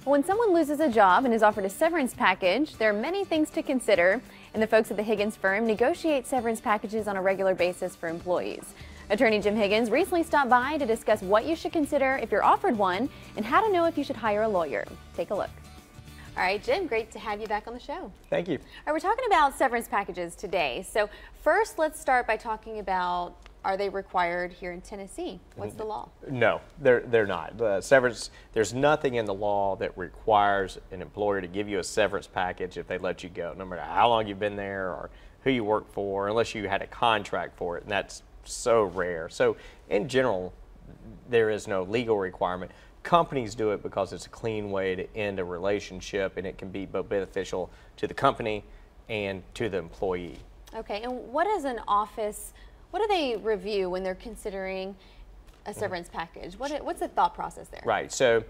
When someone loses a job and is offered a severance package, there are many things to consider, and the folks at the Higgins Firm negotiate severance packages on a regular basis for employees. Attorney Jim Higgins recently stopped by to discuss what you should consider if you're offered one and how to know if you should hire a lawyer. Take a look. All right, Jim, great to have you back on the show. Thank you. All right, we're talking about severance packages today. So first, let's start by talking about, are they required here in Tennessee? What's the law? No, they're not. The severance, there's nothing in the law that requires an employer to give you a severance package if they let you go, no matter how long you've been there or who you work for, unless you had a contract for it, and that's so rare. So in general, there is no legal requirement. Companies do it because it's a clean way to end a relationship, and it can be both beneficial to the company and to the employee. Okay, and what is an office, what do they review when they're considering a severance package? What's the thought process there? Right, so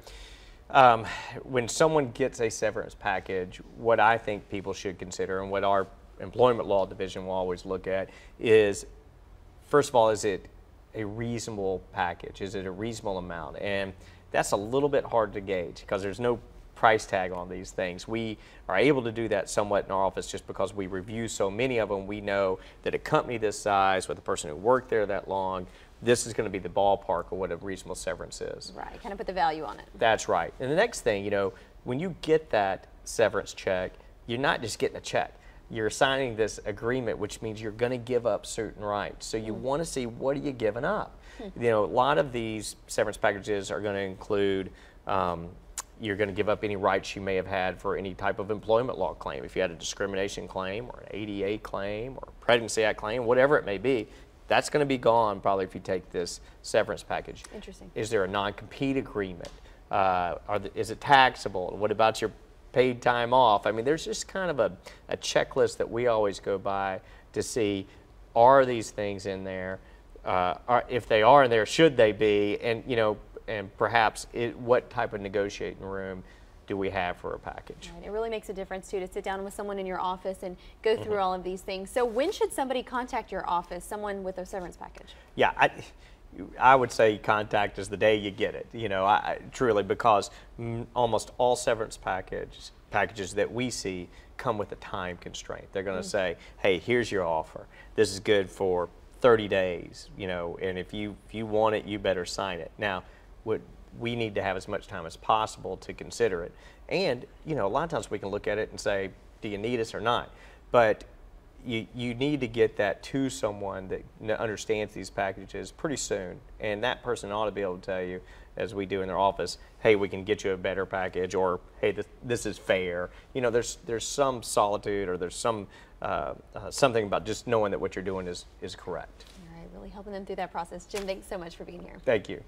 when someone gets a severance package, what I think people should consider, and what our employment law division will always look at, is first of all, is it a reasonable package? Is it a reasonable amount? And that's a little bit hard to gauge because there's no price tag on these things. We are able to do that somewhat in our office just because we review so many of them. We know that a company this size with a person who worked there that long, this is going to be the ballpark of what a reasonable severance is. Right, kind of put the value on it. That's right. And the next thing, you know, when you get that severance check, you're not just getting a check. You're signing this agreement, which means you're going to give up certain rights. So you want to see, what are you giving up? You know, a lot of these severance packages are going to include, you're going to give up any rights you may have had for any type of employment law claim. If you had a discrimination claim or an ADA claim or a Pregnancy Act claim, whatever it may be, that's going to be gone probably if you take this severance package. Interesting. Is there a non-compete agreement? Is it taxable? What about your paid time off? I mean, there's just kind of a checklist that we always go by to see, are these things in there? If they are in there, should they be? And, you know, and perhaps what type of negotiating room do we have for a package? Right. It really makes a difference, too, to sit down with someone in your office and go through all of these things. So when should somebody contact your office, someone with a severance package? Yeah, I would say contact is the day you get it, you know, truly, because almost all severance packages that we see come with a time constraint. They're going to say, hey, here's your offer. This is good for 30 days, you know, and if you want it, you better sign it. Now, we need to have as much time as possible to consider it. And, you know, a lot of times we can look at it and say, do you need us or not? But you need to get that to someone that understands these packages pretty soon, and that person ought to be able to tell you, as we do in their office, hey, we can get you a better package, or hey, this is fair. You know, there's some solitude, or there's some something about just knowing that what you're doing is correct. All right, really helping them through that process. Jim, thanks so much for being here. Thank you.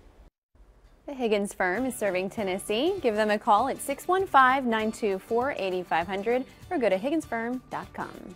The Higgins Firm is serving Tennessee. Give them a call at 615-924-8500 or go to higginsfirm.com.